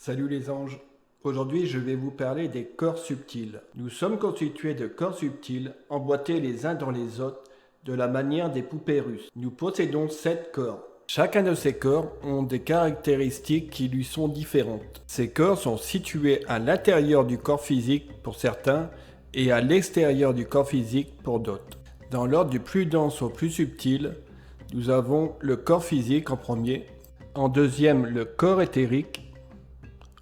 Salut les anges. Aujourd'hui, je vais vous parler des corps subtils. Nous sommes constitués de corps subtils, emboîtés les uns dans les autres, de la manière des poupées russes. Nous possédons 7 corps. Chacun de ces corps ont des caractéristiques qui lui sont différentes. Ces corps sont situés à l'intérieur du corps physique pour certains et à l'extérieur du corps physique pour d'autres. Dans l'ordre du plus dense au plus subtil, nous avons le corps physique en premier, en deuxième le corps éthérique,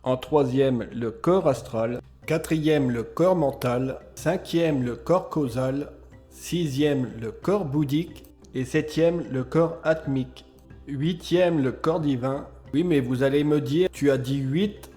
en troisième, le corps astral. Quatrième, le corps mental. Cinquième, le corps causal. Sixième, le corps bouddhique. Et septième, le corps atmique. Huitième, le corps divin. Oui, mais vous allez me dire, tu as dit 8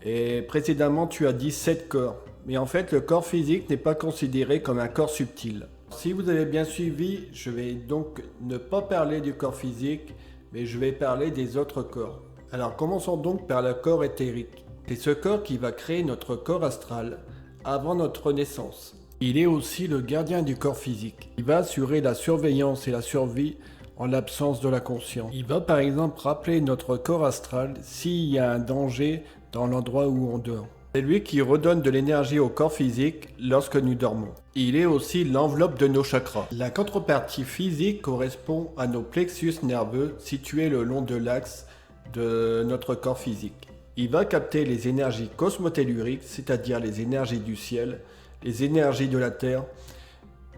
et précédemment tu as dit 7 corps. Mais en fait, le corps physique n'est pas considéré comme un corps subtil. Si vous avez bien suivi, je vais donc ne pas parler du corps physique, mais je vais parler des autres corps. Alors commençons donc par le corps éthérique. C'est ce corps qui va créer notre corps astral avant notre naissance. Il est aussi le gardien du corps physique. Il va assurer la surveillance et la survie en l'absence de la conscience. Il va par exemple rappeler notre corps astral s'il y a un danger dans l'endroit où on dort. C'est lui qui redonne de l'énergie au corps physique lorsque nous dormons. Il est aussi l'enveloppe de nos chakras. La contrepartie physique correspond à nos plexus nerveux situés le long de l'axe de notre corps physique. Il va capter les énergies cosmotelluriques, c'est-à-dire les énergies du ciel, les énergies de la terre,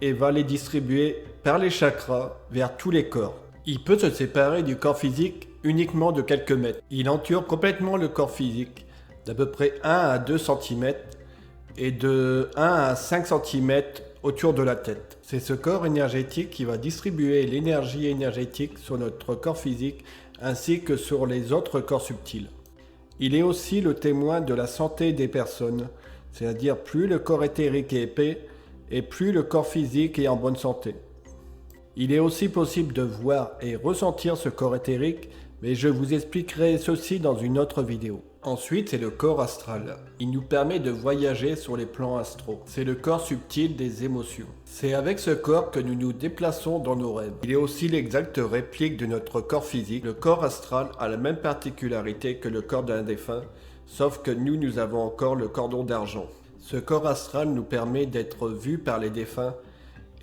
et va les distribuer par les chakras vers tous les corps. Il peut se séparer du corps physique uniquement de quelques mètres. Il entoure complètement le corps physique d'à peu près 1 à 2 cm et de 1 à 5 cm autour de la tête. C'est ce corps énergétique qui va distribuer l'énergie énergétique sur notre corps physique ainsi que sur les autres corps subtils. Il est aussi le témoin de la santé des personnes, c'est-à-dire plus le corps éthérique est épais et plus le corps physique est en bonne santé. Il est aussi possible de voir et ressentir ce corps éthérique, mais je vous expliquerai ceci dans une autre vidéo. Ensuite, c'est le corps astral. Il nous permet de voyager sur les plans astraux. C'est le corps subtil des émotions. C'est avec ce corps que nous nous déplaçons dans nos rêves. Il est aussi l'exacte réplique de notre corps physique. Le corps astral a la même particularité que le corps d'un défunt, sauf que nous avons encore le cordon d'argent. Ce corps astral nous permet d'être vus par les défunts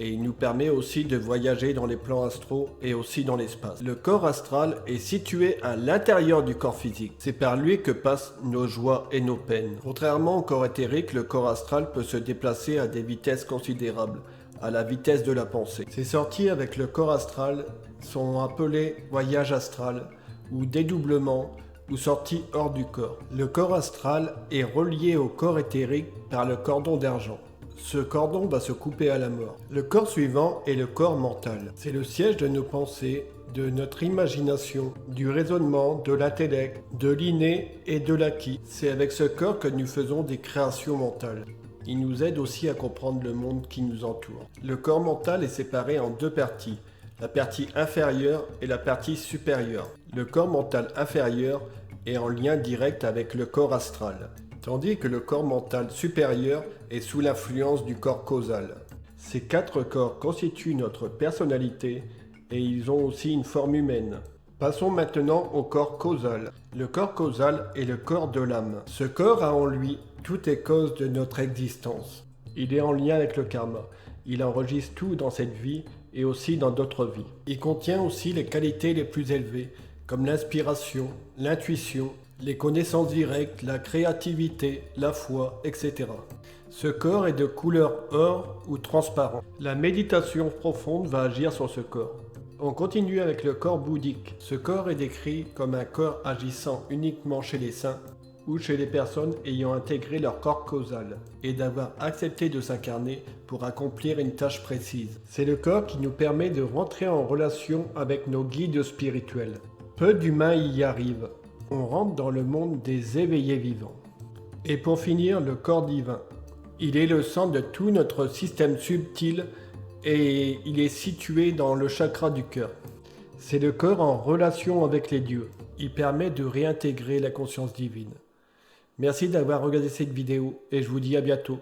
et il nous permet aussi de voyager dans les plans astraux et aussi dans l'espace. Le corps astral est situé à l'intérieur du corps physique. C'est par lui que passent nos joies et nos peines. Contrairement au corps éthérique, le corps astral peut se déplacer à des vitesses considérables, à la vitesse de la pensée. Ces sorties avec le corps astral sont appelées voyage astral ou dédoublement ou sortie hors du corps. Le corps astral est relié au corps éthérique par le cordon d'argent. Ce cordon va se couper à la mort. Le corps suivant est le corps mental. C'est le siège de nos pensées, de notre imagination, du raisonnement, de l'intellect, de l'inné et de l'acquis. C'est avec ce corps que nous faisons des créations mentales. Il nous aide aussi à comprendre le monde qui nous entoure. Le corps mental est séparé en deux parties, la partie inférieure et la partie supérieure. Le corps mental inférieur est en lien direct avec le corps astral, tandis que le corps mental supérieur est sous l'influence du corps causal. Ces 4 corps constituent notre personnalité et ils ont aussi une forme humaine. Passons maintenant au corps causal. Le corps causal est le corps de l'âme. Ce corps a en lui toutes les causes de notre existence. Il est en lien avec le karma. Il enregistre tout dans cette vie et aussi dans d'autres vies. Il contient aussi les qualités les plus élevées, comme l'inspiration, l'intuition, les connaissances directes, la créativité, la foi, etc. Ce corps est de couleur or ou transparent. La méditation profonde va agir sur ce corps. On continue avec le corps bouddhique. Ce corps est décrit comme un corps agissant uniquement chez les saints ou chez les personnes ayant intégré leur corps causal et d'avoir accepté de s'incarner pour accomplir une tâche précise. C'est le corps qui nous permet de rentrer en relation avec nos guides spirituels. Peu d'humains y arrivent. On rentre dans le monde des éveillés vivants. Et pour finir, le corps divin. Il est le centre de tout notre système subtil et il est situé dans le chakra du cœur. C'est le corps en relation avec les dieux. Il permet de réintégrer la conscience divine. Merci d'avoir regardé cette vidéo et je vous dis à bientôt.